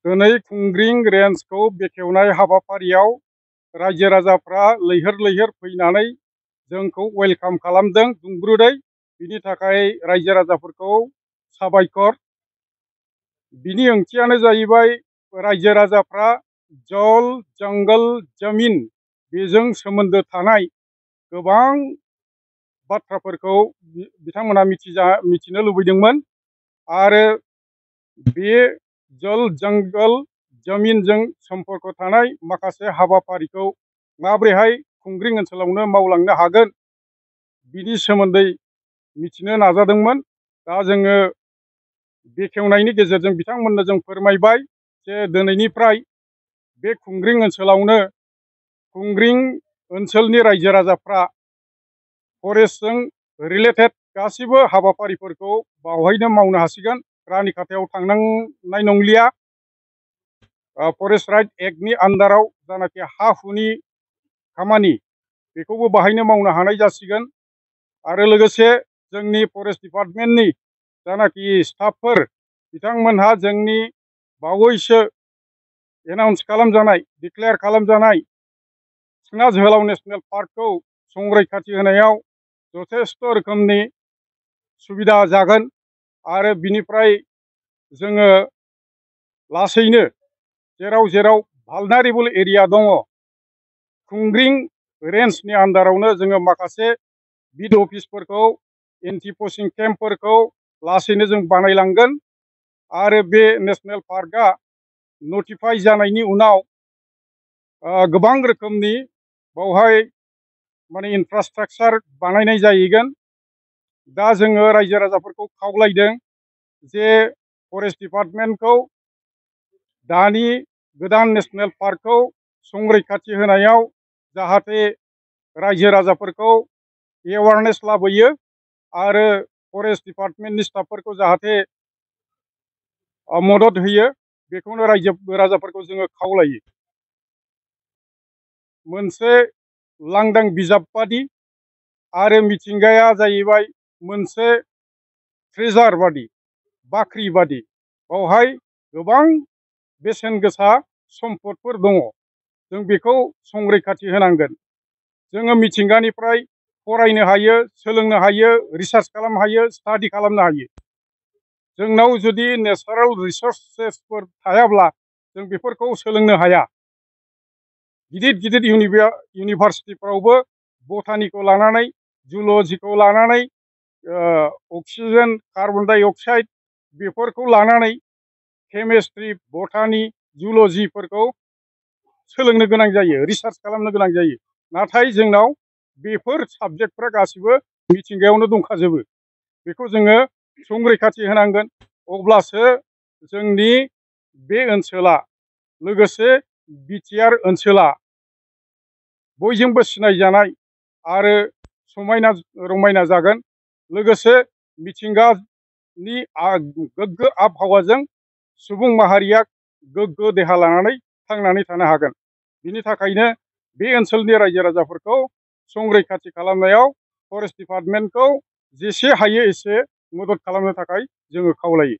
दिनै खुंग्रिं रेन्जखौ बेखेवनाय हाबाफारियाव रायजो राजाफ्रा लैहोर लैहोर फैनानै जोंखौ वेलकाम खालामदों दुंब्रुदै। बिनि थाखाय रायजो राजाफोरखौ साबायखर। बिनि ओंथियानो जाहैबाय रायजो राजाफ्रा जल जंगल जमिन बेजों सोमोन्दो थानाय गोबां बाथ्राफोरखौ बिथांमोना मिथिनो लुबैदोंमोन आरो बे जल जंगल जमिनजों सम्पर्क थानाय माखासे हाबाफारिखौ माबोरैहाय खुंग्रिं ओनसोलावनो मावलांनो हागोन बिनि सोमोन्दै मिथिनो नाजादोंमोन। दा जोङो बेखेवनायनि गेजेरजों बिथांमोननो जों फोरमायबाय जे दिनैनिफ्राय बे खुंग्रिं ओनसोलावनो खुंग्रिं ओनसोलनि रायजो राजाफ्रा फरेस्टजों रिलेटेड गासिबो हाबाफारिफोरखौ बावहायनो मावनो हासिगोन। रानिखाथायाव थांनांनाय नंलिया। फरेस्ट राइट एक्टनि आन्दाराव जानाखि हा हुनि खामानि बेखौबो बाहायनो मावनो हानाय जासिगोन। आरो लोगोसे जोंनि फरेस्ट डिपार्टमेन्टनि जानाखि स्टाफफोर बिथांमोनहा जोंनि बावैसो एनाउन्स खालामजानाय डिक्लेयार खालामजानाय सिखना जोहोलाव नेसनेल पार्कखौ संरैखाथि होनायाव जथेस्थ रोखोमनि सुबिदा जागोन। आरो बिनिफ्राय जोङो लासैनो जेराव जेराव भालनारेबल एरिया दङ खुंग्रिं रेन्जनि आन्दारावनो जोङो माखासे बिड अफिसफोरखौ एन्टि पचिं केम्पफोरखौ लासैनो जों बानायलांगोन। आरो बे नेसनेल पार्कआ नटिफाइ जानायनि उनाव गोबां रोखोमनि बावहाय माने इनफ्रास्ट्राक्चार बानायनाय जाहैगोन। दा जोङो रायजो राजाफोरखौ खावलायदों जे फरेस्ट डिपार्टमेन्टखौ दानि गोदान नेसनेल पार्कखौ संरैखाथि होनायाव जाहाथे रायजो राजाफोरखौ एवारनेस लाबोयो आरो फरेस्ट डिपार्टमेन्टनि स्टाफफोरखौ जाहाथे मदद होयो बेखौनो रायजो राजाफोरखौ जोङो खावलायो। मोनसे लांदां बिजाब बादि आरो मिथिंगाया जाहैबाय मोनसे ट्रेजार बादि बाख्रि बादि बावहाय गोबां बेसेन गोसा सम्पदफोर दङ। जों बेखौ संरैखाथि होनांगोन। जोङो मिथिंगानिफ्राय फरायनो हायो, सोलोंनो हायो, रिसार्च खालामनो हायो, स्टाडि खालामनो हायो। जोंनाव जुदि नेचारेल रिसोर्सेसफोर थायाब्ला जों बेफोरखौ सोलोंनो हाया। गिदिर गिदिर इउनिभार्सिटिफ्रावबो बटानिखौ लानानै जुल'जिखौ लानानै अक्सिजेन कार्बन डाइ अक्साइड बेफोरखौ लानानै केमेस्ट्रि बटानि जुल'जिफोरखौ सोलोंनो गोनां जायो, रिसार्च खालामनो गोनां जायो। नाथाय जोंनाव बेफोर साबजेक्टफ्रा गासिबो मिथिंगायावनो दंखाजोबो। बेखौ जोङो संरैखाथि होनांगोन। अब्लासो जोंनि बे ओनसोला लोगोसे बिटिआर ओनसोला बयजोंबो सिनायजानाय आरो समायना रमायना जागोन। लोगोसे मिथिंगानि गोग्गो आबहावाजों सुबुं माहारिया गोग्गो देहा लानानै थांनानै थानो हागोन। बिनि थाखायनो बे ओनसोलनि रायजो राजाफोरखौ संरैखाथि खालामनायाव फरेस्ट डिपार्टमेन्टखौ जेसे हायो एसे मदद खालामनो थाखाय जोङो खावलायो।